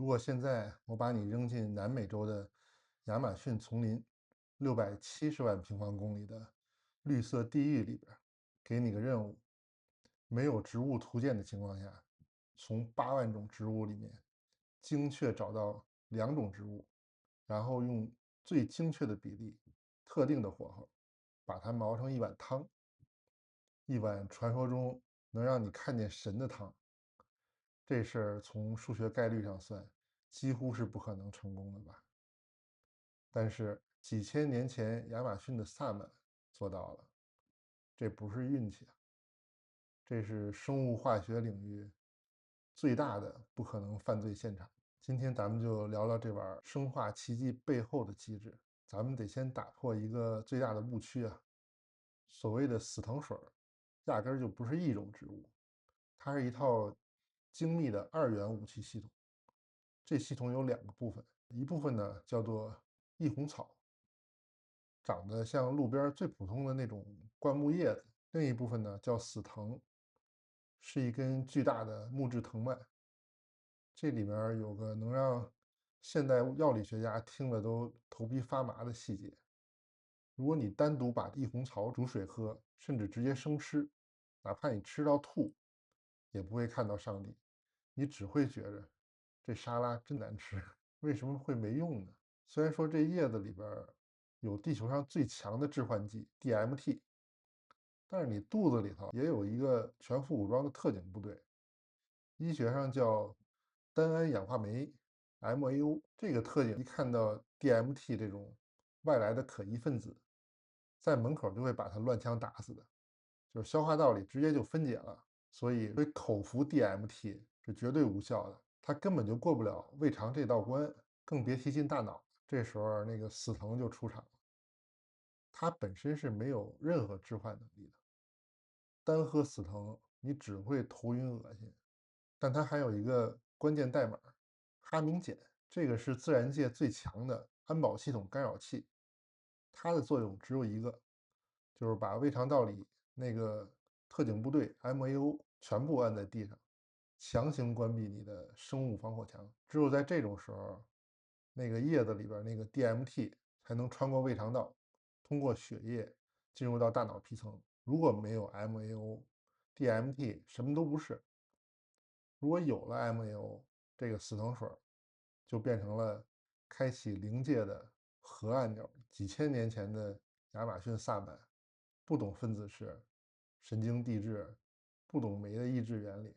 如果现在我把你扔进南美洲的亚马逊丛林670万平方公里的绿色地狱里边，给你个任务，没有植物图鉴的情况下，从8万种植物里面精确找到2种植物，然后用最精确的比例、特定的火候，把它熬成一碗汤，一碗传说中能让你看见神的汤。这事儿从数学概率上算，几乎是不可能成功的吧？但是几千年前亚马逊的萨满做到了，这不是运气啊，这是生物化学领域最大的不可能犯罪现场。今天咱们就聊聊这碗生化奇迹背后的机制。咱们得先打破一个最大的误区啊，所谓的死藤水压根儿就不是一种植物，它是一套精密的2元武器系统。这系统有2个部分，一部分呢叫做异红草，长得像路边最普通的那种灌木叶子；另一部分呢叫死藤，是一根巨大的木质藤蔓。这里面有个能让现代药理学家听了都头皮发麻的细节：如果你单独把异红草煮水喝，甚至直接生吃，哪怕你吃到吐，也不会看到上帝，你只会觉着这沙拉真难吃，为什么会没用呢？虽然说这叶子里边有地球上最强的致幻剂 DMT，但是你肚子里头也有一个全副武装的特警部队，医学上叫单胺氧化酶 MAO。这个特警一看到 DMT 这种外来的可疑分子，在门口就会把它乱枪打死的，就是消化道里直接就分解了。所以口服 DMT 是绝对无效的，它根本就过不了胃肠这道关，更别提进大脑。这时候那个死藤就出场了，它本身是没有任何置换能力的，单喝死藤你只会头晕恶心。但它还有一个关键代码哈明碱，这个是自然界最强的安保系统干扰器，它的作用只有一个，就是把胃肠道里那个特警部队 MAO 全部按在地上，强行关闭你的生物防火墙。只有在这种时候，那个叶子里边那个 DMT 才能穿过胃肠道，通过血液进入到大脑皮层。如果没有 MAO，DMT 什么都不是。如果有了 MAO，这个死藤水就变成了开启灵界的核按钮。几千年前的亚马逊萨满不懂分子式、神经递质，不懂酶的抑制原理，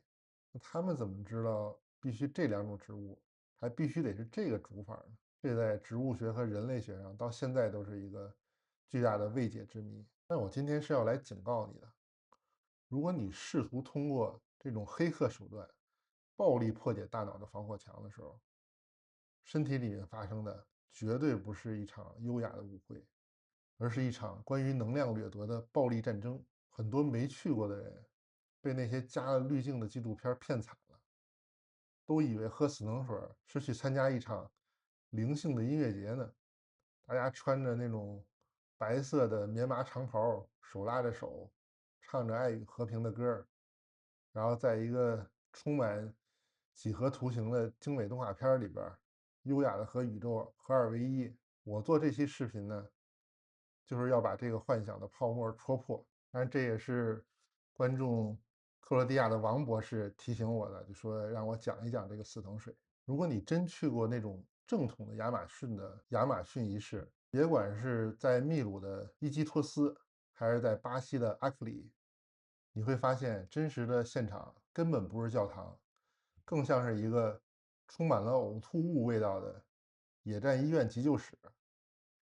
那他们怎么知道必须这2种植物还必须得是这个煮法呢？这在植物学和人类学上到现在都是一个巨大的未解之谜。但我今天是要来警告你的，如果你试图通过这种黑客手段暴力破解大脑的防火墙的时候，身体里面发生的绝对不是一场优雅的舞会，而是一场关于能量掠夺的暴力战争。很多没去过的人被那些加了滤镜的纪录片骗惨了，都以为喝死藤水是去参加一场灵性的音乐节呢。大家穿着那种白色的棉麻长袍，手拉着手，唱着爱与和平的歌，然后在一个充满几何图形的精美动画片里边，优雅的和宇宙合二为一。我做这期视频呢，就是要把这个幻想的泡沫戳破。当然，这也是观众克罗地亚的王博士提醒我的，就说让我讲一讲这个死藤水。如果你真去过那种正统的亚马逊仪式，别管是在秘鲁的伊基托斯，还是在巴西的阿克里，你会发现真实的现场根本不是教堂，更像是一个充满了呕吐物味道的野战医院急救室。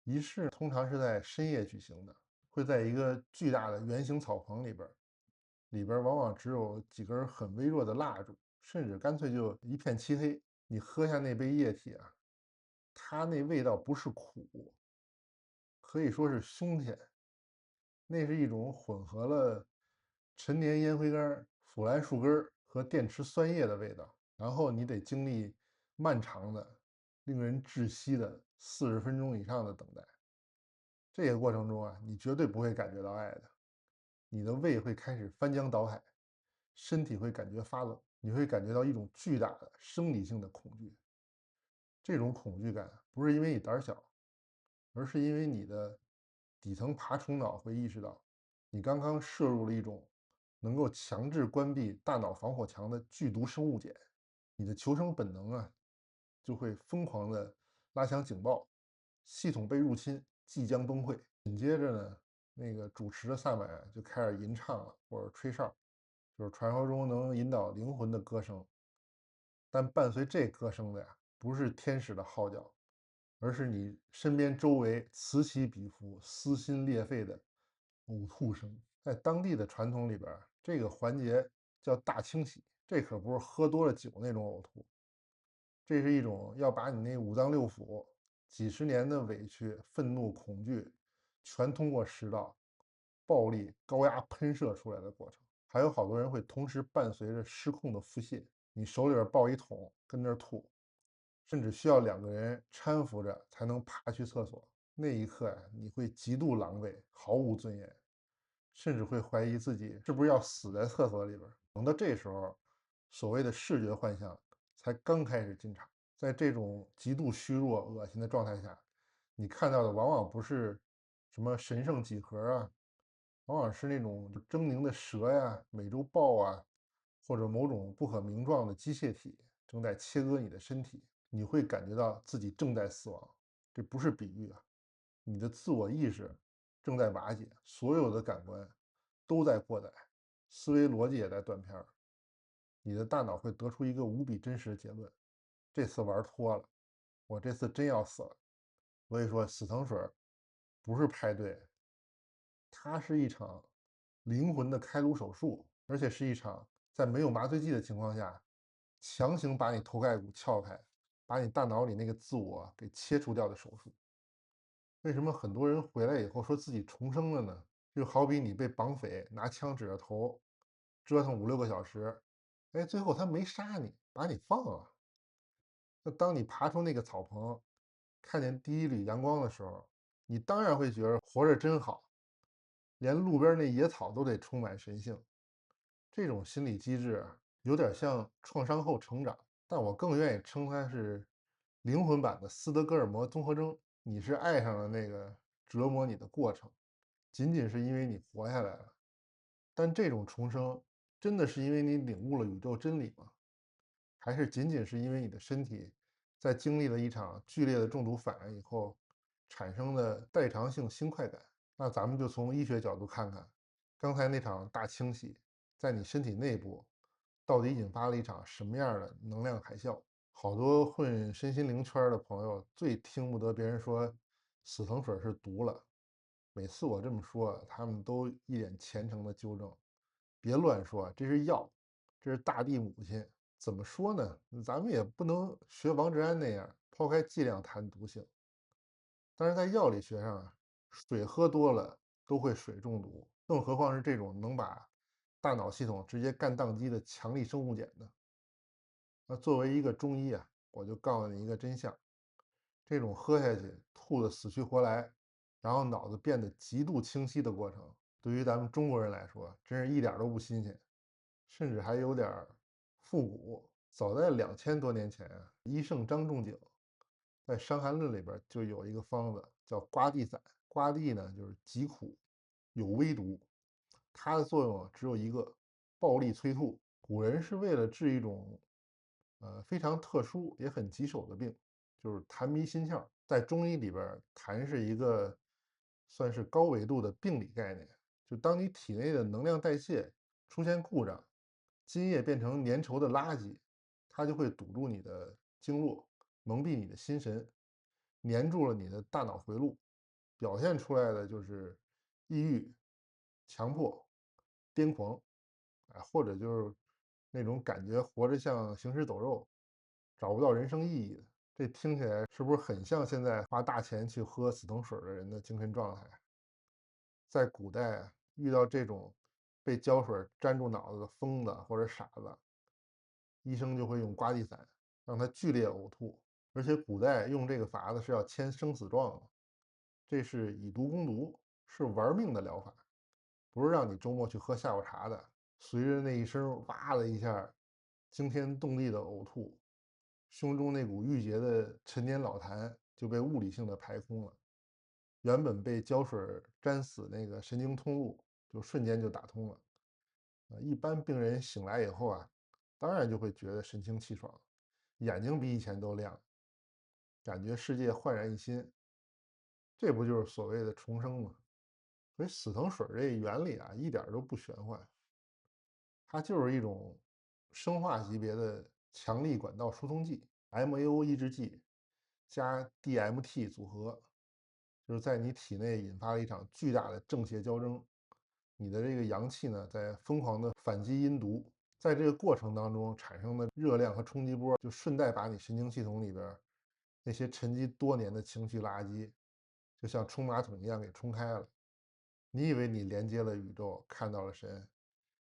仪式通常是在深夜举行的，会在一个巨大的圆形草棚里边，里边往往只有几根很微弱的蜡烛，甚至干脆就一片漆黑。你喝下那杯液体啊，它那味道不是苦，可以说是凶险。那是一种混合了陈年烟灰缸、腐烂树根和电池酸液的味道。然后你得经历漫长的、令人窒息的40分钟以上的等待。这个过程中啊，你绝对不会感觉到爱的，你的胃会开始翻江倒海，身体会感觉发冷，你会感觉到一种巨大的生理性的恐惧。这种恐惧感不是因为你胆小，而是因为你的底层爬虫脑会意识到，你刚刚摄入了一种能够强制关闭大脑防火墙的剧毒生物碱，你的求生本能啊，就会疯狂的拉响警报，系统被入侵，即将崩溃。紧接着呢，那个主持的萨满啊就开始吟唱了，或者吹哨，就是传说中能引导灵魂的歌声。但伴随这歌声的呀，不是天使的号角，而是你身边周围此起彼伏、撕心裂肺的呕吐声。在当地的传统里边儿，这个环节叫大清洗，这可不是喝多了酒那种呕吐，这是一种要把你那五脏六腑几十年的委屈、愤怒、恐惧，全通过食道暴力高压喷射出来的过程。还有好多人会同时伴随着失控的腹泻，你手里边抱一桶跟那儿吐，甚至需要两个人搀扶着才能爬去厕所。那一刻呀，你会极度狼狈，毫无尊严，甚至会怀疑自己是不是要死在厕所里边。等到这时候，所谓的视觉幻象才刚开始进场。在这种极度虚弱、恶心的状态下，你看到的往往不是什么神圣几何啊，往往是那种就狰狞的蛇呀、美洲豹啊，或者某种不可名状的机械体正在切割你的身体，你会感觉到自己正在死亡。这不是比喻啊，你的自我意识正在瓦解，所有的感官都在扩载，思维逻辑也在断片儿。你的大脑会得出一个无比真实的结论：这次玩脱了，我这次真要死了。所以说，死藤水不是派对，它是一场灵魂的开颅手术，而且是一场在没有麻醉剂的情况下，强行把你头盖骨撬开，把你大脑里那个自我给切除掉的手术。为什么很多人回来以后说自己重生了呢？就好比你被绑匪拿枪指着头，折腾5、6个小时，哎，最后他没杀你，把你放了。那当你爬出那个草棚，看见第一缕阳光的时候，你当然会觉得活着真好，连路边那野草都得充满神性。这种心理机制啊，有点像创伤后成长，但我更愿意称它是灵魂版的斯德哥尔摩综合征。你是爱上了那个折磨你的过程，仅仅是因为你活下来了。但这种重生真的是因为你领悟了宇宙真理吗？还是仅仅是因为你的身体在经历了一场剧烈的中毒反应以后产生的代偿性新快感？那咱们就从医学角度看看，刚才那场大清洗在你身体内部到底引发了一场什么样的能量海啸？好多混身心灵圈的朋友最听不得别人说死藤水是毒了，每次我这么说，他们都一脸虔诚的纠正：别乱说，这是药，这是大地母亲。怎么说呢？咱们也不能学王志安那样抛开剂量谈毒性。但是在药理学上啊，水喝多了都会水中毒，更何况是这种能把大脑系统直接干宕机的强力生物碱呢？那作为一个中医啊，我就告诉你一个真相：这种喝下去吐得死去活来，然后脑子变得极度清晰的过程，对于咱们中国人来说，真是一点都不新鲜，甚至还有点复古。早在2000多年前啊，医圣张仲景在《伤寒论》里边就有一个方子叫瓜地散。瓜地呢就是极苦，有微毒，它的作用啊只有一个：暴力催吐。古人是为了治一种非常特殊也很棘手的病，就是痰迷心窍。在中医里边痰是一个算是高维度的病理概念。就当你体内的能量代谢出现故障，津液变成粘稠的垃圾，它就会堵住你的经络，蒙蔽你的心神，粘住了你的大脑回路，表现出来的就是抑郁、强迫、癫狂，或者就是那种感觉活着像行尸走肉，找不到人生意义的。这听起来是不是很像现在花大钱去喝死藤水的人的精神状态？在古代啊，遇到这种被胶水粘住脑子的疯子或者傻子，医生就会用瓜地散让他剧烈呕吐，而且古代用这个法子是要签生死状的，这是以毒攻毒，是玩命的疗法，不是让你周末去喝下午茶的。随着那一声哇的一下惊天动地的呕吐，胸中那股郁结的陈年老痰就被物理性的排空了，原本被胶水粘死那个神经通路就瞬间就打通了。一般病人醒来以后啊，当然就会觉得神清气爽，眼睛比以前都亮，感觉世界焕然一新。这不就是所谓的重生吗？所以死藤水这原理啊，一点都不玄幻，它就是一种生化级别的强力管道疏通剂 （MAO 抑制剂）加 DMT 组合，就是在你体内引发了一场巨大的正邪交争。你的这个阳气呢，在疯狂的反击阴毒，在这个过程当中产生的热量和冲击波，就顺带把你神经系统里边那些沉积多年的情绪垃圾，就像冲马桶一样给冲开了。你以为你连接了宇宙，看到了神，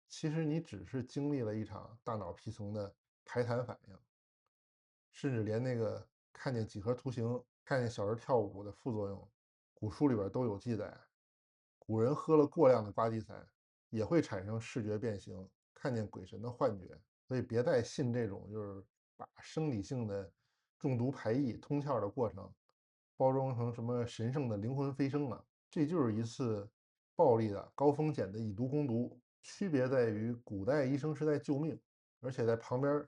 其实你只是经历了一场大脑皮层的排痰反应，甚至连那个看见几何图形、看见小人跳舞的副作用，古书里边都有记载。古人喝了过量的瓜地散，也会产生视觉变形，看见鬼神的幻觉。所以别再信这种就是把生理性的中毒排异通窍的过程包装成什么神圣的灵魂飞升了。这就是一次暴力的高风险的以毒攻毒，区别在于古代医生是在救命，而且在旁边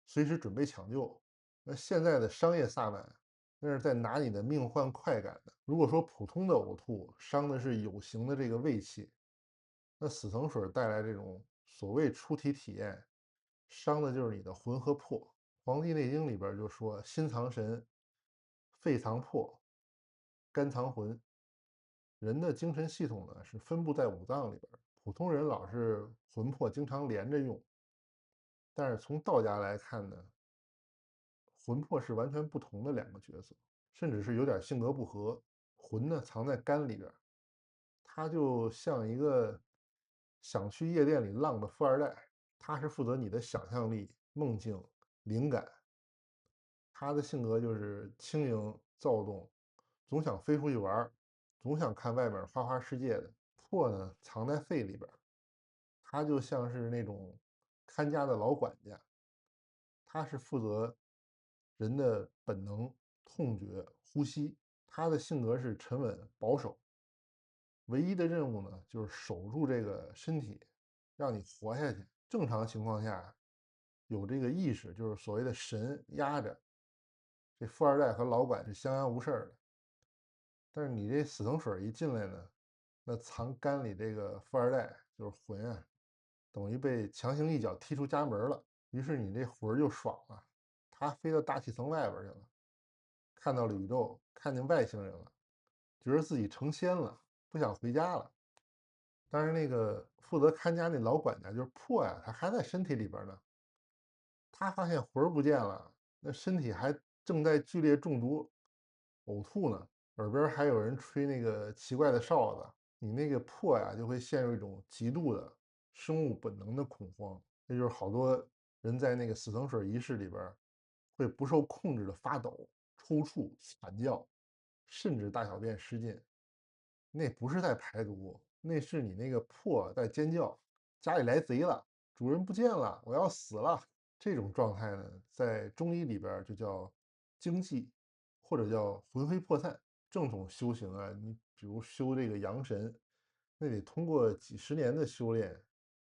随时准备抢救。那现在的商业萨满，那是在拿你的命换快感的。如果说普通的呕吐伤的是有形的这个胃气，那死藤水带来这种所谓出体体验，伤的就是你的魂和魄。《黄帝内经》里边就说：心藏神，肺藏魄，肝藏魂。人的精神系统呢是分布在五脏里边，普通人老是魂魄经常连着用，但是从道家来看呢，魂魄是完全不同的两个角色，甚至是有点性格不合。魂呢藏在肝里边，他就像一个想去夜店里浪的富二代，他是负责你的想象力、梦境、灵感。他的性格就是轻盈躁动，总想飞出去玩，总想看外面花花世界的。魄呢藏在肺里边，他就像是那种看家的老管家，他是负责人的本能、痛觉、呼吸。他的性格是沉稳保守，唯一的任务呢就是守住这个身体，让你活下去。正常情况下，有这个意识，就是所谓的神压着，这富二代和老管是相安无事的。但是你这死藤水一进来呢，那藏肝里这个富二代就是魂啊，等于被强行一脚踢出家门了。于是你这魂就爽了，他飞到大气层外边去了，看到了宇宙，看见外星人了，觉得自己成仙了，不想回家了。但是那个负责看家那老管家就是魄呀，他还在身体里边呢。他发现魂儿不见了，那身体还正在剧烈中毒、呕吐呢，耳边还有人吹那个奇怪的哨子，你那个魄呀就会陷入一种极度的生物本能的恐慌。这就是好多人在那个死藤水仪式里边会不受控制的发抖、抽搐、惨叫，甚至大小便失禁。那不是在排毒，那是你那个魄在尖叫，家里来贼了，主人不见了，我要死了。这种状态呢，在中医里边就叫精气，或者叫魂飞魄散。正统修行啊，你比如修这个阳神，那得通过几十年的修炼，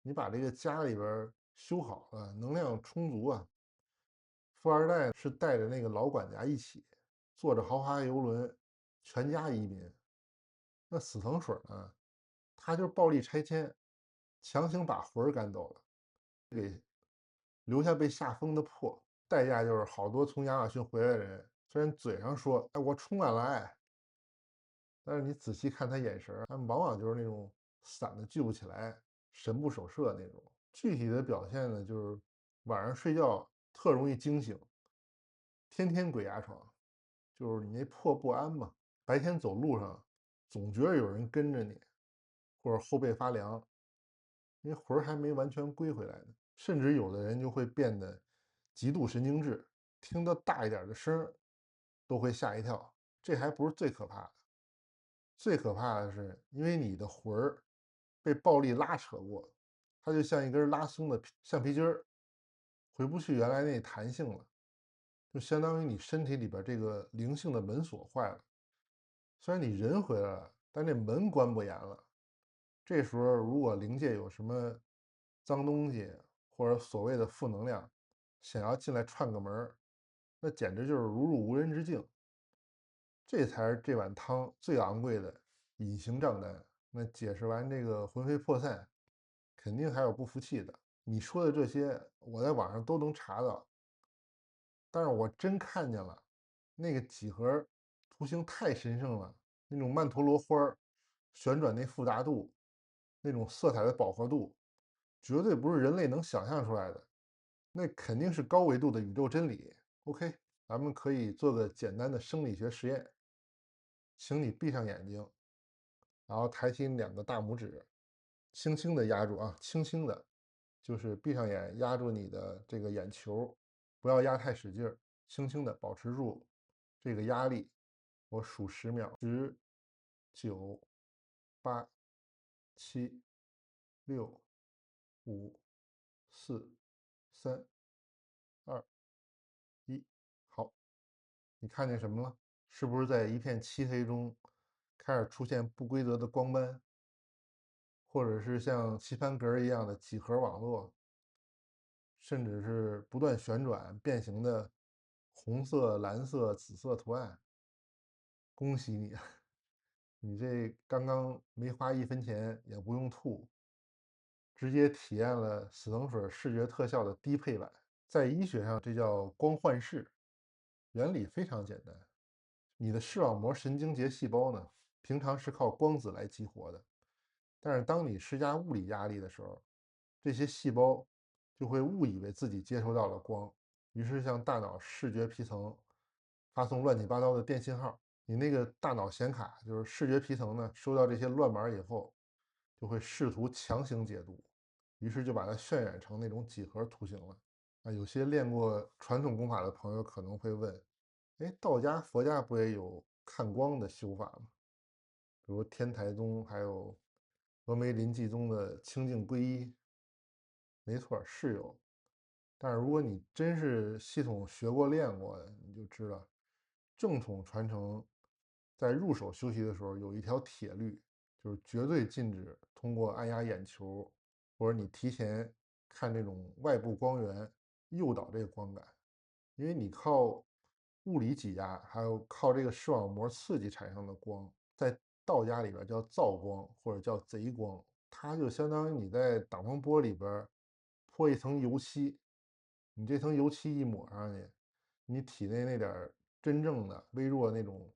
你把这个家里边修好了，能量充足啊。富二代是带着那个老管家一起坐着豪华游轮，全家移民。那死藤水呢，他就是暴力拆迁，强行把魂儿赶走了，给留下被吓疯的魄。代价就是好多从亚马逊回来的人，虽然嘴上说“哎，我充满了爱”，但是你仔细看他眼神他们往往就是那种散的聚不起来，神不守舍那种。具体的表现呢，就是晚上睡觉特容易惊醒，天天鬼压床，就是你那魄不安嘛。白天走路上总觉得有人跟着你，或者后背发凉，因为魂儿还没完全归回来呢。甚至有的人就会变得极度神经质，听到大一点的声儿都会吓一跳。这还不是最可怕的，最可怕的是，因为你的魂儿被暴力拉扯过，它就像一根拉松的橡皮筋儿，回不去原来那弹性了。就相当于你身体里边这个灵性的门锁坏了。虽然你人回来了，但这门关不严了。这时候如果灵界有什么脏东西或者所谓的负能量，想要进来串个门儿，那简直就是如入无人之境。这才是这碗汤最昂贵的隐形账单。那解释完这个魂飞魄散，肯定还有不服气的。你说的这些，我在网上都能查到，但是我真看见了，那个几何图形太神圣了，那种曼陀罗花儿旋转那复杂度，那种色彩的饱和度，绝对不是人类能想象出来的，那肯定是高维度的宇宙真理。OK，咱们可以做个简单的生理学实验，请你闭上眼睛，然后抬起两个大拇指，轻轻的压住啊，轻轻的，就是闭上眼压住你的这个眼球，不要压太使劲儿，轻轻的保持住这个压力。我数10秒，10、9、8、7、6、5、4、3、2、1，好，你看见什么了？是不是在一片漆黑中开始出现不规则的光斑？或者是像棋盘格一样的几何网络，甚至是不断旋转变形的红色、蓝色、紫色图案。恭喜你，你这刚刚没花1分钱，也不用吐，直接体验了死藤水视觉特效的低配版。在医学上，这叫光幻视，原理非常简单。你的视网膜神经节细胞呢，平常是靠光子来激活的，但是当你施加物理压力的时候，这些细胞就会误以为自己接收到了光，于是向大脑视觉皮层发送乱七八糟的电信号。你那个大脑显卡就是视觉皮层呢，收到这些乱码以后，就会试图强行解读，于是就把它渲染成那种几何图形了。啊，有些练过传统功法的朋友可能会问：哎，道家、佛家不也有看光的修法吗？比如天台宗，还有峨眉临济宗的清净皈依。没错，是有。但是如果你真是系统学过、练过的，你就知道，正统传承在入手修习的时候有一条铁律，就是绝对禁止通过按压眼球，或者你提前看这种外部光源诱导这个光感。因为你靠物理挤压，还有靠这个视网膜刺激产生的光，在道家里边叫灶光或者叫贼光，它就相当于你在挡风玻里边泼一层油漆，你这层油漆一抹上去，你体内那点真正的微弱那种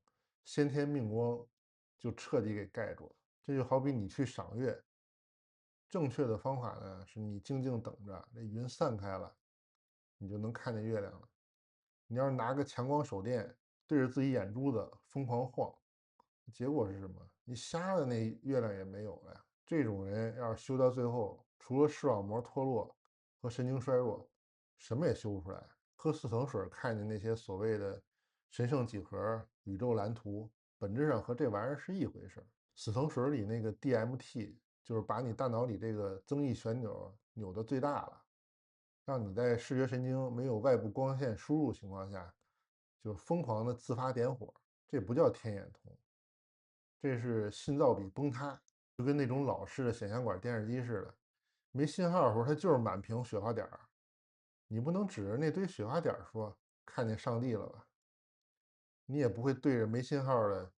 先天命光就彻底给盖住了。这就好比你去赏月，正确的方法呢是你静静等着，这云散开了，你就能看见月亮了。你要是拿个强光手电对着自己眼珠子疯狂晃，结果是什么？你瞎了，那月亮也没有了呀。这种人要是修到最后，除了视网膜脱落和神经衰弱，什么也修不出来。喝四层水看见那些所谓的神圣几何、宇宙蓝图，本质上和这玩意儿是一回事。死藤水里那个 DMT 就是把你大脑里这个增益旋钮扭得最大了，让你在视觉神经没有外部光线输入情况下，就疯狂的自发点火。这不叫天眼通，这是信噪比崩塌，就跟那种老式的显像管电视机似的，没信号的时候它就是满屏雪花点儿，你不能指着那堆雪花点儿说看见上帝了吧？你也不会对着没信号的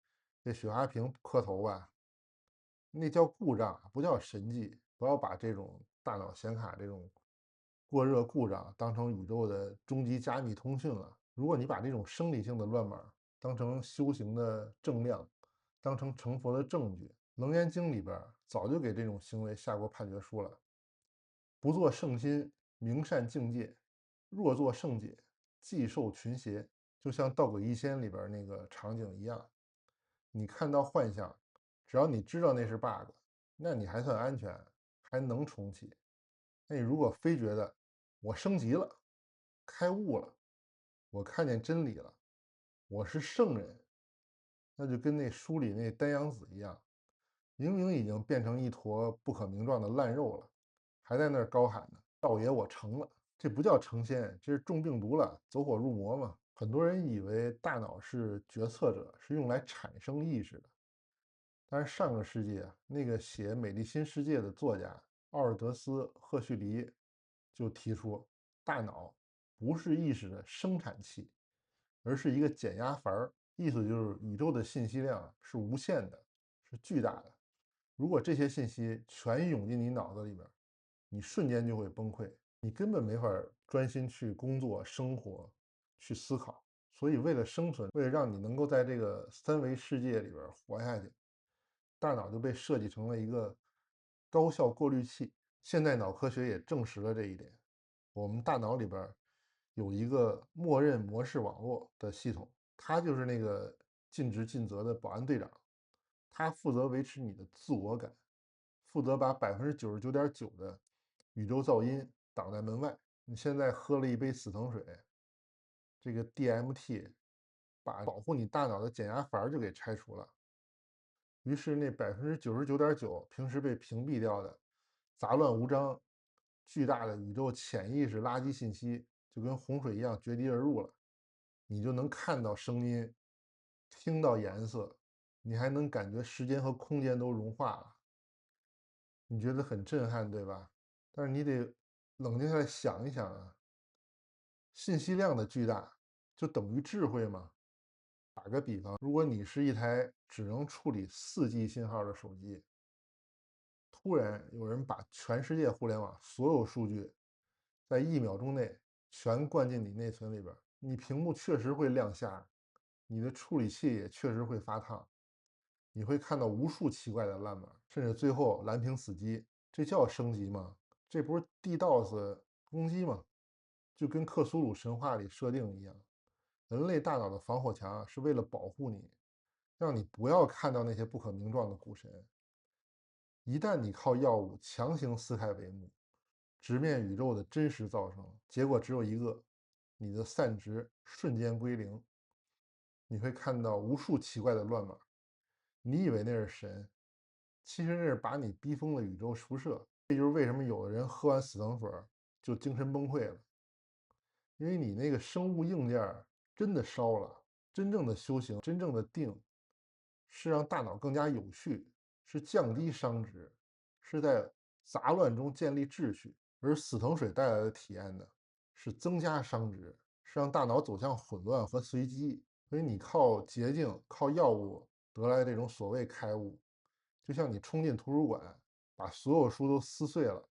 这雪花屏磕头吧？那叫故障，不叫神迹。不要把这种大脑显卡这种过热故障当成宇宙的终极加密通讯了。如果你把这种生理性的乱码当成修行的正量，当成成佛的证据，《楞严经》里边早就给这种行为下过判决书了。不做圣心，明善境界；若作圣解，既受群邪。就像《道诡异仙》里边那个场景一样，你看到幻象，只要你知道那是 bug，那你还算安全，还能重启。那你如果非觉得我升级了，开悟了，我看见真理了，我是圣人，那就跟那书里那丹阳子一样，明明已经变成一坨不可名状的烂肉了，还在那儿高喊呢：“道爷，我成了！”这不叫成仙，这是中病毒了，走火入魔嘛。很多人以为大脑是决策者，是用来产生意识的。但是上个世纪啊，那个写《美丽新世界》的作家奥尔德斯·赫胥黎就提出，大脑不是意识的生产器，而是一个减压阀儿。意思就是宇宙的信息量是无限的，是巨大的。如果这些信息全涌进你脑子里边，你瞬间就会崩溃，你根本没法专心去工作、生活、去思考。所以，为了生存，为了让你能够在这个三维世界里边活下去，大脑就被设计成了一个高效过滤器。现代脑科学也证实了这一点。我们大脑里边有一个默认模式网络的系统，它就是那个尽职尽责的保安队长，它负责维持你的自我感，负责把99.9%的宇宙噪音挡在门外。你现在喝了一杯死藤水，这个 DMT 把保护你大脑的减压阀就给拆除了。于是那99.9%平时被屏蔽掉的杂乱无章、巨大的宇宙潜意识垃圾信息，就跟洪水一样决堤而入了。你就能看到声音，听到颜色，你还能感觉时间和空间都融化了。你觉得很震撼，对吧？但是你得冷静下来想一想啊，信息量的巨大就等于智慧吗？打个比方，如果你是一台只能处理4G 信号的手机，突然有人把全世界互联网所有数据在1秒钟内全灌进你内存里边，你屏幕确实会亮瞎，你的处理器也确实会发烫，你会看到无数奇怪的烂码，甚至最后蓝屏死机。这叫升级吗？这不是 DDoS 攻击吗？就跟克苏鲁神话里设定一样，人类大脑的防火墙是为了保护你，让你不要看到那些不可名状的股神。一旦你靠药物强行撕开帷幕，直面宇宙的真实造成，结果只有一个：你的散值瞬间归零。你会看到无数奇怪的乱码，你以为那是神，其实那是把你逼疯的宇宙辐射。这就是为什么有的人喝完死藤水就精神崩溃了，因为你那个生物硬件真的烧了。真正的修行，真正的定，是让大脑更加有序，是降低熵值，是在杂乱中建立秩序。而死藤水带来的体验呢，是增加熵值，是让大脑走向混乱和随机。所以你靠捷径、靠药物得来的这种所谓开悟，就像你冲进图书馆，把所有书都撕碎了，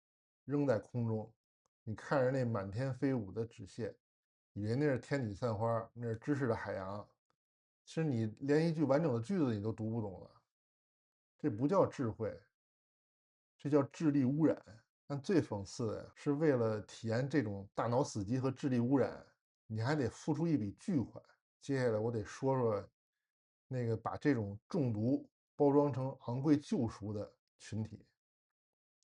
扔在空中，你看着那满天飞舞的纸屑，以为那是天女散花，那是知识的海洋，其实你连一句完整的句子你都读不懂了。这不叫智慧，这叫智力污染。但最讽刺的是，为了体验这种大脑死机和智力污染，你还得付出一笔巨款。接下来我得说说那个把这种中毒包装成昂贵救赎的群体，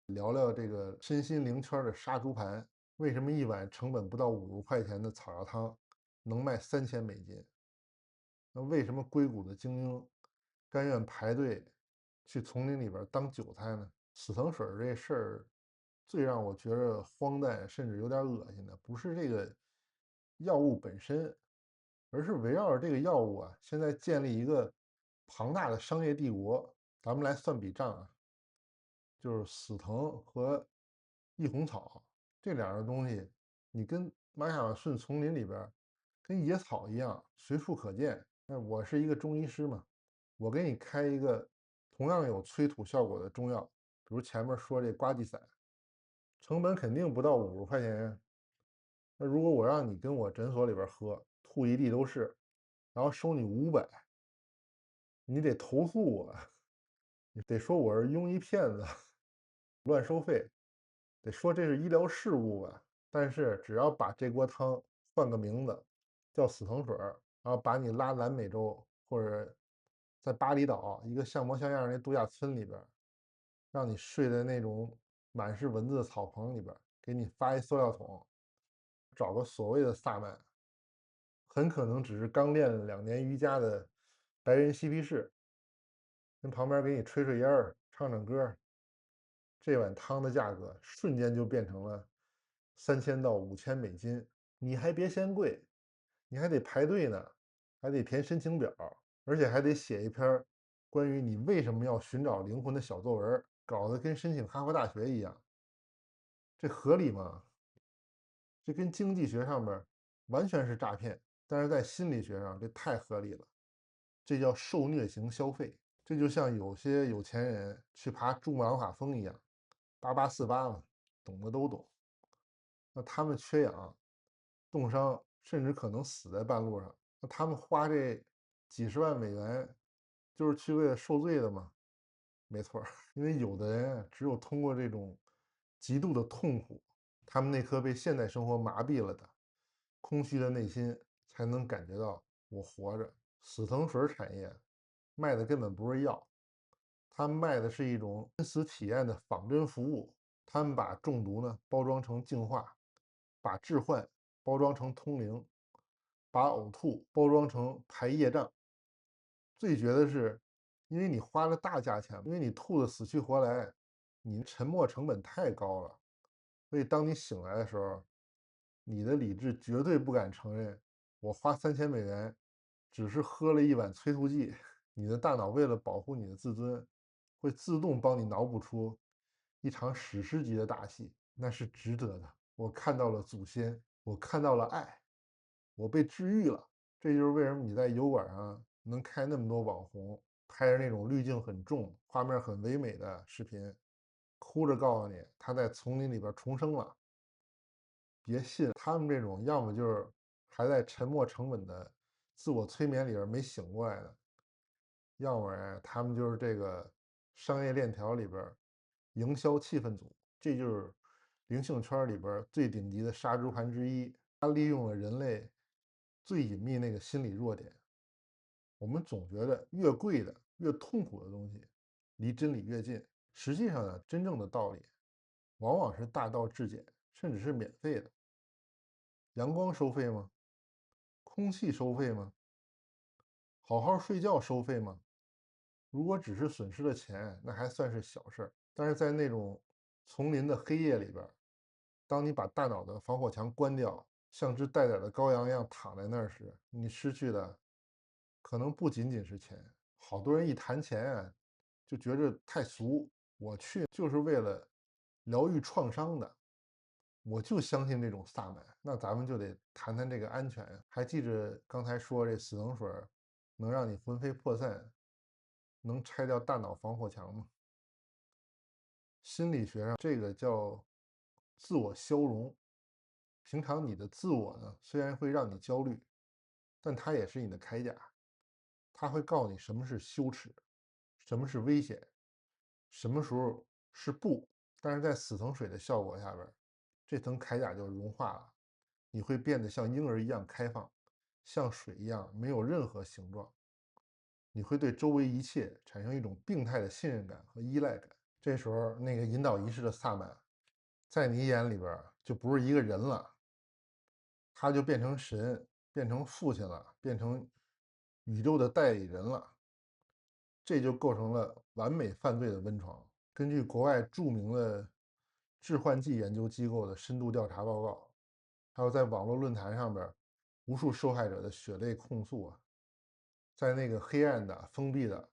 聊聊这个身心灵圈的杀猪盘。为什么一碗成本不到50块钱的草药汤能卖3000美金？那为什么硅谷的精英甘愿排队去丛林里边当韭菜呢？死藤水这事儿最让我觉得荒诞，甚至有点恶心的，不是这个药物本身，而是围绕着这个药物啊，现在建立一个庞大的商业帝国。咱们来算笔账啊，就是死藤和异红草这两样东西，你跟亚马逊丛林里边跟野草一样随处可见。那我是一个中医师嘛，我给你开一个同样有催吐效果的中药，比如前面说这瓜地散，成本肯定不到50块钱。那如果我让你跟我诊所里边喝，吐一地都是，然后收你500，你得投诉我，你得说我是庸医骗子，乱收费，得说这是医疗事故吧。但是只要把这锅汤换个名字，叫死藤水然后把你拉南美洲或者在巴厘岛一个像模像样那度假村里边，让你睡在那种满是蚊子的草棚里边，给你发一塑料桶，找个所谓的萨满，很可能只是刚练了2年瑜伽的白人嬉皮士，跟旁边给你吹吹烟儿，唱唱歌，这碗汤的价格瞬间就变成了3000到5000美金。你还别嫌贵，你还得排队呢，还得填申请表，而且还得写一篇关于你为什么要寻找灵魂的小作文，搞得跟申请哈佛大学一样，这合理吗？这跟经济学上面完全是诈骗，但是在心理学上这太合理了，这叫受虐型消费。这就像有些有钱人去爬珠穆朗玛峰一样，8848嘛，懂的都懂。那他们缺氧、冻伤，甚至可能死在半路上。那他们花这几十万美元，就是去为了受罪的吗？没错儿，因为有的人啊只有通过这种极度的痛苦，他们那颗被现代生活麻痹了的空虚的内心，才能感觉到我活着。死藤水产业卖的根本不是药，他们卖的是一种濒死体验的仿真服务。他们把中毒呢包装成净化，把置换包装成通灵，把呕吐包装成排业障。最绝的是，因为你花了大价钱，因为你吐的死去活来，你沉没成本太高了，所以当你醒来的时候，你的理智绝对不敢承认，我花3000美元只是喝了一碗催吐剂。你的大脑为了保护你的自尊，会自动帮你脑补出一场史诗级的大戏，那是值得的。我看到了祖先，我看到了爱，我被治愈了。这就是为什么你在油管上能开那么多网红，拍着那种滤镜很重、画面很唯美的视频，哭着告诉你他在丛林里边重生了。别信，他们这种要么就是还在沉没成本的自我催眠里边没醒过来的，要么呀，他们就是这个商业链条里边营销气氛组，这就是灵性圈里边最顶级的杀猪盘之一。他利用了人类最隐秘那个心理弱点。我们总觉得越贵的、越痛苦的东西，离真理越近。实际上呢，真正的道理往往是大道至简，甚至是免费的。阳光收费吗？空气收费吗？好好睡觉收费吗？如果只是损失了钱，那还算是小事儿。但是在那种丛林的黑夜里边，当你把大脑的防火墙关掉，像只待宰的羔羊一样躺在那儿时，你失去的可能不仅仅是钱。好多人一谈钱啊，就觉着太俗。我去就是为了疗愈创伤的，我就相信这种萨满。那咱们就得谈谈这个安全呀。还记着刚才说这死藤水能让你魂飞魄散，能拆掉大脑防火墙吗？心理学上这个叫自我消融。平常你的自我呢，虽然会让你焦虑，但它也是你的铠甲，它会告诉你什么是羞耻，什么是危险，什么时候是不。但是在死藤水的效果下边，这层铠甲就融化了，你会变得像婴儿一样开放，像水一样没有任何形状。你会对周围一切产生一种病态的信任感和依赖感。这时候，那个引导仪式的萨满，在你眼里边就不是一个人了，他就变成神，变成父亲了，变成宇宙的代理人了。这就构成了完美犯罪的温床。根据国外著名的致幻剂研究机构的深度调查报告，还有在网络论坛上边无数受害者的血泪控诉啊，在那个黑暗的、封闭的、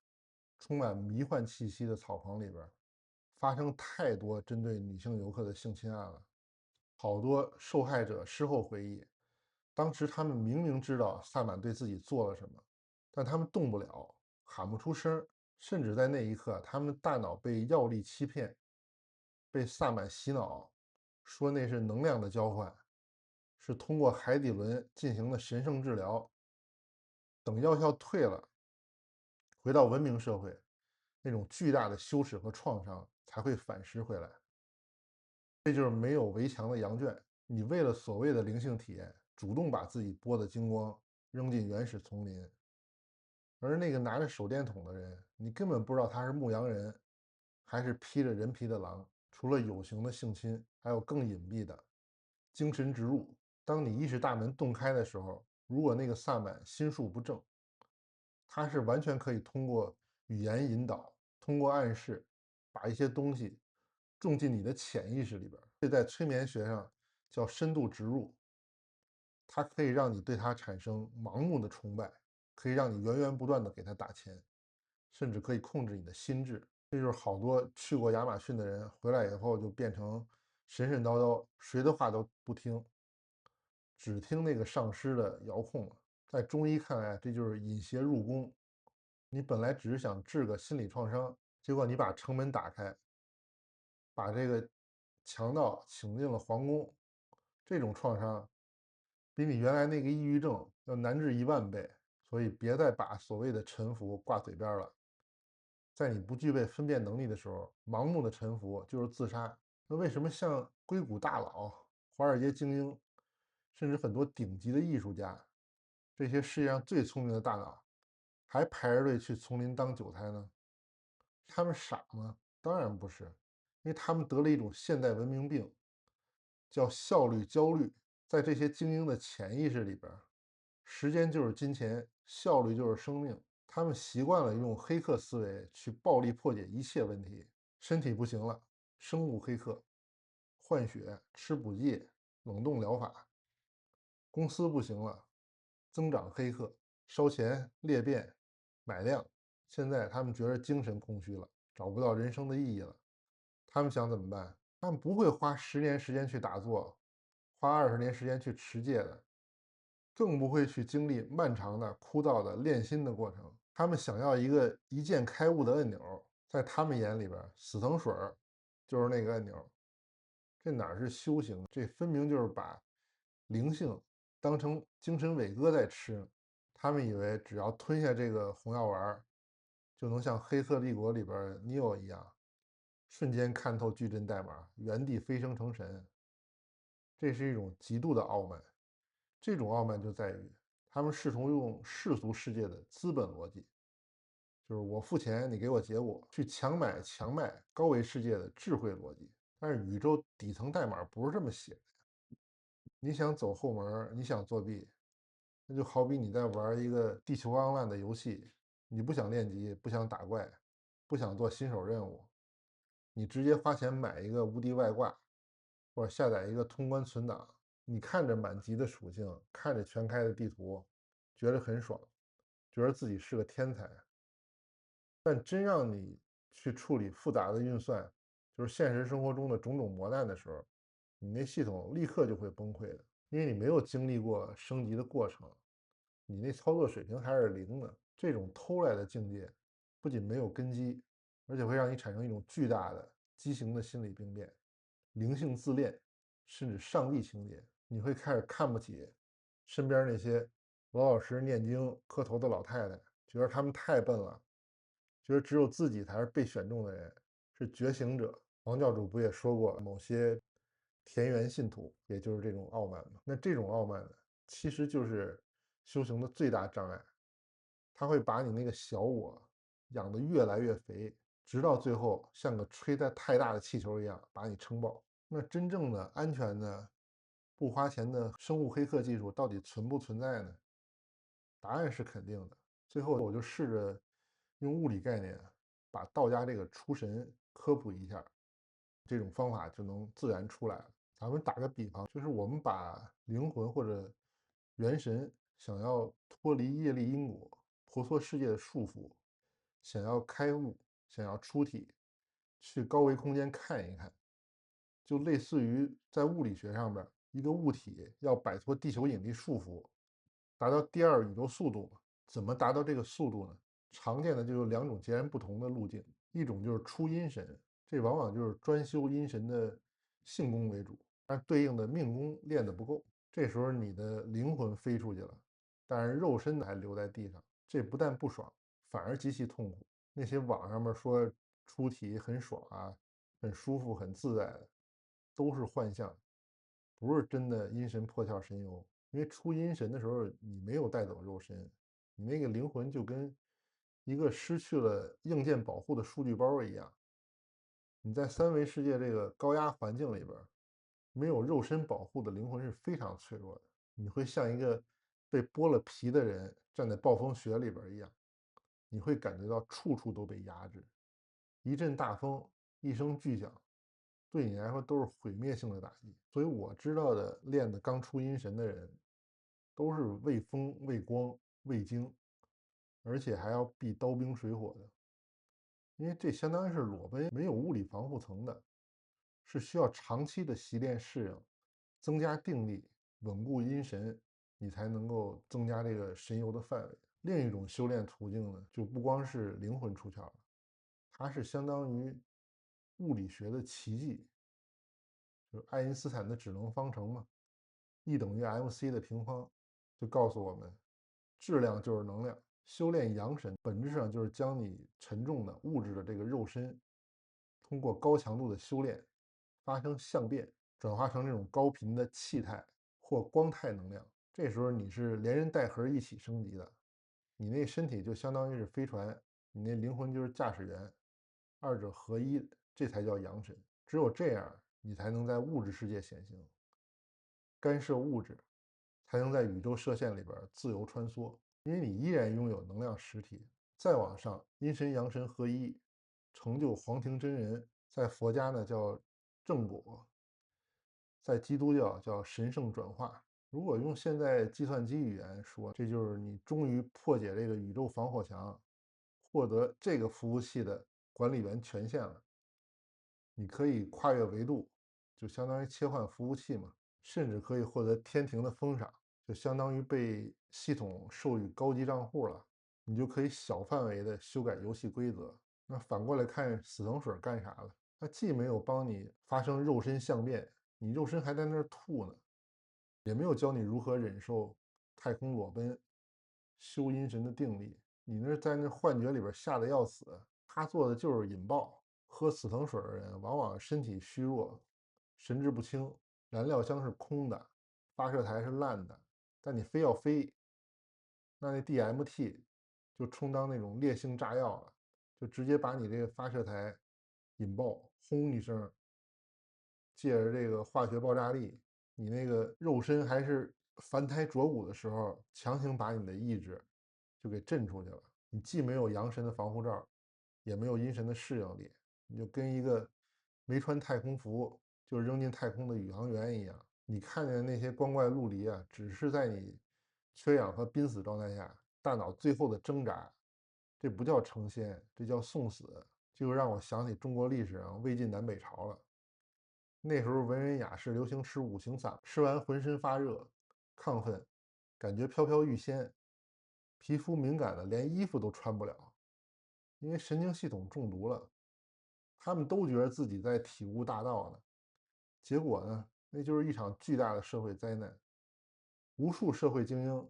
充满迷幻气息的草棚里边，发生太多针对女性游客的性侵案了。好多受害者事后回忆，当时他们明明知道萨满对自己做了什么，但他们动不了，喊不出声，甚至在那一刻，他们的大脑被药力欺骗，被萨满洗脑，说那是能量的交换，是通过海底轮进行的神圣治疗。等药效退了，回到文明社会，那种巨大的羞耻和创伤才会反噬回来。这就是没有围墙的羊圈。你为了所谓的灵性体验，主动把自己剥得精光，扔进原始丛林。而那个拿着手电筒的人，你根本不知道他是牧羊人，还是披着人皮的狼。除了有形的性侵，还有更隐蔽的精神植入。当你意识大门洞开的时候，如果那个萨满心术不正，他是完全可以通过语言引导，通过暗示，把一些东西种进你的潜意识里边。这在催眠学上叫深度植入。它可以让你对它产生盲目的崇拜，可以让你源源不断的给它打钱，甚至可以控制你的心智。这就是好多去过亚马逊的人回来以后就变成神神叨叨，谁的话都不听，只听那个上师的遥控了。在中医看来，这就是引邪入宫。你本来只是想治个心理创伤，结果你把城门打开，把这个强盗请进了皇宫，这种创伤比你原来那个抑郁症要难治10000倍。所以别再把所谓的臣服挂嘴边了。在你不具备分辨能力的时候，盲目的臣服就是自杀。那为什么像硅谷大佬、华尔街精英，甚至很多顶级的艺术家，这些世界上最聪明的大脑，还排着队去丛林当韭菜呢？他们傻吗？当然不是，因为他们得了一种现代文明病，叫效率焦虑。在这些精英的潜意识里边，时间就是金钱，效率就是生命。他们习惯了用黑客思维去暴力破解一切问题。身体不行了，生物黑客，换血、吃补剂、冷冻疗法；公司不行了，增长黑客，烧钱、裂变、买量。现在他们觉得精神空虚了，找不到人生的意义了。他们想怎么办？他们不会花10年时间去打坐，花20年时间去持戒的，更不会去经历漫长的、枯燥的练心的过程。他们想要一个一键开悟的按钮，在他们眼里边，死藤水就是那个按钮。这哪是修行？这分明就是把灵性当成精神伟哥在吃。他们以为只要吞下这个红药丸，就能像《黑客帝国》里边 Neo 一样，瞬间看透矩阵代码，原地飞升成神。这是一种极度的傲慢。这种傲慢就在于他们试图用世俗世界的资本逻辑，就是我付钱，你给我结果，去强买强卖高维世界的智慧逻辑。但是宇宙底层代码不是这么写的。你想走后门，你想作弊，那就好比你在玩一个地球 online 的游戏，你不想练级，不想打怪，不想做新手任务，你直接花钱买一个无敌外挂，或者下载一个通关存档，你看着满级的属性，看着全开的地图，觉得很爽，觉得自己是个天才。但真让你去处理复杂的运算，就是现实生活中的种种磨难的时候，你那系统立刻就会崩溃的，因为你没有经历过升级的过程，你那操作水平还是零的。这种偷来的境界，不仅没有根基，而且会让你产生一种巨大的畸形的心理病变，灵性自恋，甚至上帝情节。你会开始看不起身边那些老老实实念经磕头的老太太，觉得他们太笨了，觉得只有自己才是被选中的人，是觉醒者。王教主不也说过，某些田园信徒，也就是这种傲慢嘛。那这种傲慢呢，其实就是修行的最大障碍。它会把你那个小我养得越来越肥，直到最后像个吹得太大的气球一样把你撑爆。那真正的安全的、不花钱的生物黑客技术到底存不存在呢？答案是肯定的。最后我就试着用物理概念把道家这个出神科普一下，这种方法就能自然出来了。咱们打个比方，就是我们把灵魂或者元神想要脱离业力因果、婆娑世界的束缚，想要开悟、想要出体，去高维空间看一看，就类似于在物理学上边，一个物体要摆脱地球引力束缚，达到第二宇宙速度。怎么达到这个速度呢？常见的就有2种截然不同的路径，一种就是出阴神，这往往就是专修阴神的性功为主，但对应的命功练得不够，这时候你的灵魂飞出去了，但是肉身还留在地上，这不但不爽，反而极其痛苦。那些网上面说出体很爽啊，很舒服、很自在的，都是幻象，不是真的阴神破窍神游。因为出阴神的时候，你没有带走肉身，你那个灵魂就跟一个失去了硬件保护的数据包一样。你在3维世界这个高压环境里边，没有肉身保护的灵魂是非常脆弱的。你会像一个被剥了皮的人站在暴风雪里边一样，你会感觉到处处都被压制。一阵大风，一声巨响，对你来说都是毁灭性的打击。所以我知道的练的刚出阴神的人，都是畏风、畏光、畏精，而且还要避刀兵水火的，因为这相当于是裸奔，没有物理防护层的，是需要长期的习练适应，增加定力，稳固阴神，你才能够增加这个神游的范围。另一种修炼途径呢，就不光是灵魂出窍了，它是相当于物理学的奇迹，就是爱因斯坦的质能方程嘛，E 等于 mc 的平方，就告诉我们，质量就是能量。修炼阳神本质上就是将你沉重的物质的这个肉身，通过高强度的修炼发生相变，转化成这种高频的气态或光态能量。这时候你是连人带核一起升级的，你那身体就相当于是飞船，你那灵魂就是驾驶员，二者合一，这才叫阳神。只有这样，你才能在物质世界显形，干涉物质，才能在宇宙射线里边自由穿梭。因为你依然拥有能量实体。再往上，阴神阳神合一，成就黄庭真人，在佛家呢叫正果，在基督教叫神圣转化。如果用现在计算机语言说，这就是你终于破解这个宇宙防火墙，获得这个服务器的管理员权限了。你可以跨越维度，就相当于切换服务器嘛，甚至可以获得天庭的封赏，就相当于被系统授予高级账户了。你就可以小范围的修改游戏规则。那反过来看死藤水干啥了？它既没有帮你发生肉身相变，你肉身还在那儿吐呢，也没有教你如何忍受太空裸奔、修阴神的定力。你那在那幻觉里边吓得要死，他做的就是引爆。喝死藤水的人往往身体虚弱、神志不清，燃料箱是空的，发射台是烂的，但你非要飞，那 DMT 就充当那种烈性炸药了，就直接把你这个发射台引爆，轰一声，借着这个化学爆炸力，你那个肉身还是凡胎着骨的时候，强行把你的意志就给震出去了。你既没有阳神的防护罩，也没有阴神的适应力，你就跟一个没穿太空服就扔进太空的宇航员一样。你看见那些光怪陆离啊，只是在你缺氧和濒死状态下，大脑最后的挣扎，这不叫成仙，这叫送死。就让我想起中国历史上魏晋南北朝了。那时候文人雅士流行吃五行散，吃完浑身发热、亢奋，感觉飘飘欲仙，皮肤敏感的连衣服都穿不了，因为神经系统中毒了。他们都觉得自己在体悟大道呢，结果呢，那就是一场巨大的社会灾难。无数社会精英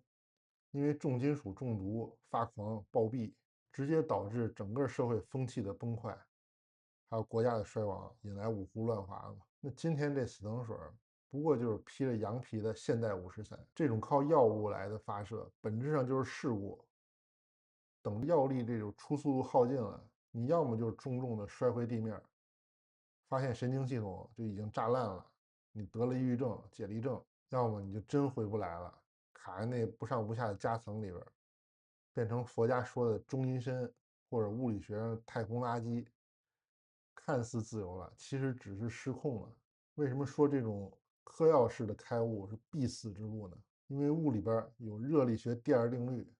因为重金属中毒发狂暴毙，直接导致整个社会风气的崩坏，还有国家的衰亡，引来五胡乱华嘛。那今天这死藤水不过就是披着羊皮的现代五十散，这种靠药物来的发射，本质上就是事故。等药力这种出速度耗尽了，你要么就是重重的摔回地面，发现神经系统就已经炸烂了，你得了抑郁症、解离症；要么你就真回不来了，卡在那不上不下的夹层里边，变成佛家说的中阴身，或者物理学上太空垃圾，看似自由了，其实只是失控了。为什么说这种嗑药式的开悟是必死之路呢？因为物里边有热力学第二定律，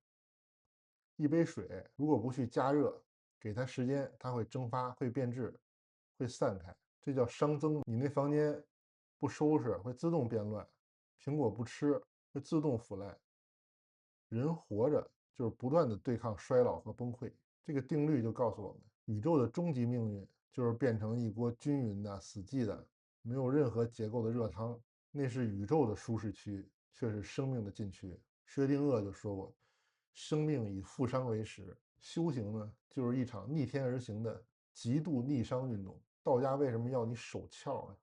一杯水如果不去加热，给它时间，它会蒸发、会变质、会散开，这叫熵增。你那房间不收拾，会自动变乱；苹果不吃，会自动腐烂。人活着就是不断的对抗衰老和崩溃。这个定律就告诉我们，宇宙的终极命运就是变成一锅均匀的、死寂的、没有任何结构的热汤。那是宇宙的舒适区，却是生命的禁区。薛定谔就说过：“生命以负伤为食。”修行呢，就是一场逆天而行的极度逆商运动。道家为什么要你守窍呢？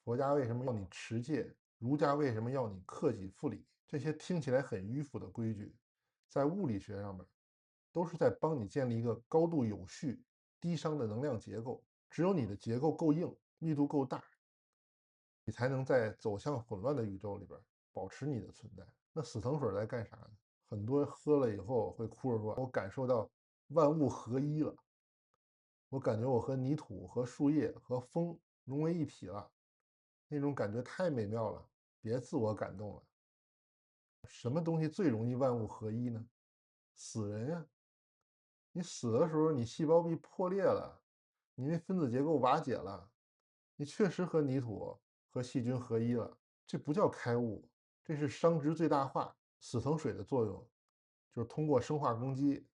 佛家为什么要你持戒？儒家为什么要你克己复礼？这些听起来很迂腐的规矩，在物理学上面，都是在帮你建立一个高度有序、低熵的能量结构。只有你的结构够硬，密度够大，你才能在走向混乱的宇宙里边保持你的存在。那死藤水在干啥呢？很多喝了以后会哭着说：“我感受到万物合一了，我感觉我和泥土、和树叶、和风融为一体了。”那种感觉太美妙了，别自我感动了。什么东西最容易万物合一呢？死人呀！你死的时候，你细胞壁破裂了，你那分子结构瓦解了，你确实和泥土和细菌合一了，这不叫开悟，这是熵值最大化。死藤水的作用就是通过生化攻击，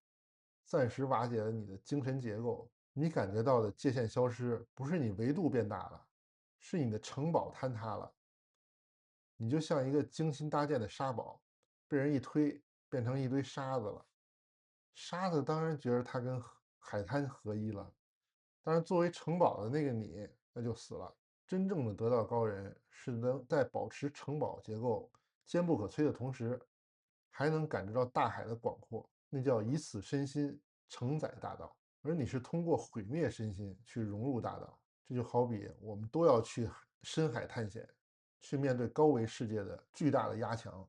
暂时瓦解了你的精神结构。你感觉到的界限消失，不是你维度变大了，是你的城堡坍塌了。你就像一个精心搭建的沙堡，被人一推，变成一堆沙子了。沙子当然觉得它跟海滩合一了，但是作为城堡的那个你，那就死了。真正的得道高人是能在保持城堡结构坚不可摧的同时，还能感知到大海的广阔，那叫以死身心承载大道。而你是通过毁灭身心去融入大道，这就好比我们都要去深海探险，去面对高维世界的巨大的压强。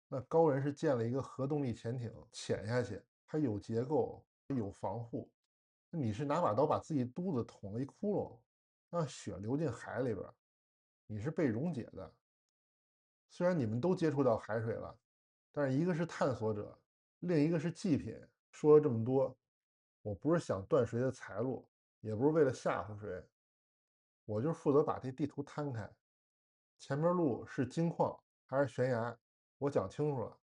那高人是建了一个核动力潜艇潜下去，它有结构，有防护。那你是拿把刀把自己肚子捅了一窟窿，让血流进海里边，你是被溶解的。虽然你们都接触到海水了，但是一个是探索者，另一个是祭品。说了这么多，我不是想断谁的财路，也不是为了吓唬谁，我就负责把这地图摊开，前面路是金矿还是悬崖，我讲清楚了。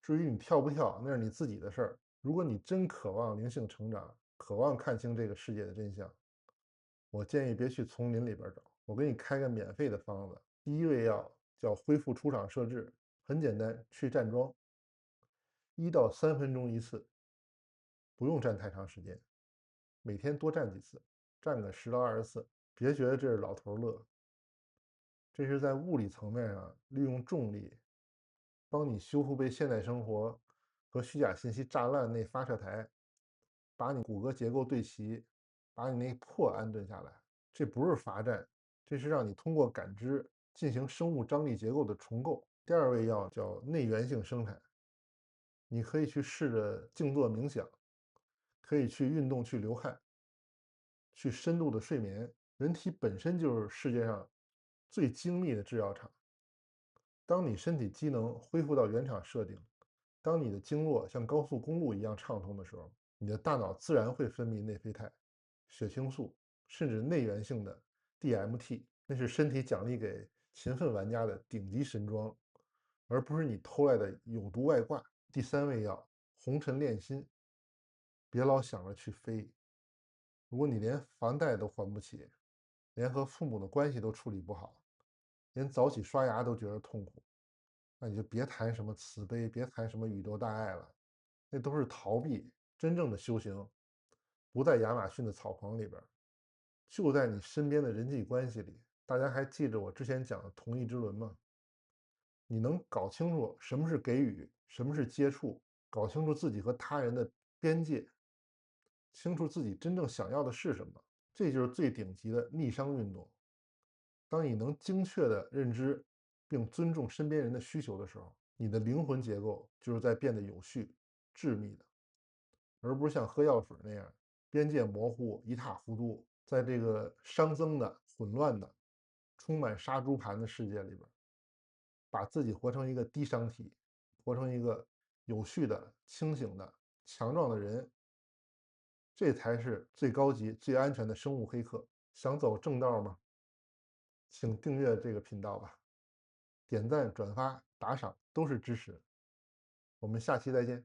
至于你跳不跳，那是你自己的事儿。如果你真渴望灵性成长，渴望看清这个世界的真相，我建议别去丛林里边找，我给你开个免费的方子。第一味药叫恢复出厂设置，很简单，去站桩1到3分钟一次，不用站太长时间，每天多站几次，站个10到20次，别觉得这是老头乐，这是在物理层面上利用重力帮你修复被现代生活和虚假信息炸烂那发射台，把你骨骼结构对齐，把你那破安顿下来。这不是罚站，这是让你通过感知进行生物张力结构的重构。第二味药叫内源性生产，你可以去试着静坐冥想，可以去运动去流汗，去深度的睡眠。人体本身就是世界上最精密的制药厂。当你身体机能恢复到原厂设定，当你的经络像高速公路一样畅通的时候，你的大脑自然会分泌内啡肽、血清素，甚至内源性的 DMT，那是身体奖励给勤奋玩家的顶级神装，而不是你偷来的有毒外挂。第三味药，红尘炼心，别老想着去飞。如果你连房贷都还不起，连和父母的关系都处理不好，连早起刷牙都觉得痛苦，那你就别谈什么慈悲，别谈什么宇宙大爱了，那都是逃避。真正的修行不在亚马逊的草棚里边，就在你身边的人际关系里。大家还记着我之前讲的同义之轮吗？你能搞清楚什么是给予，什么是接触，搞清楚自己和他人的边界，清楚自己真正想要的是什么，这就是最顶级的逆商运动。当你能精确地认知并尊重身边人的需求的时候，你的灵魂结构就是在变得有序、致密的，而不是像喝药水那样边界模糊、一塌糊涂。在这个熵增的、混乱的、充满杀猪盘的世界里边，把自己活成一个低熵体，活成一个有序的、清醒的、强壮的人，这才是最高级、最安全的生物黑客。想走正道吗？请订阅这个频道吧。点赞、转发、打赏都是支持。我们下期再见。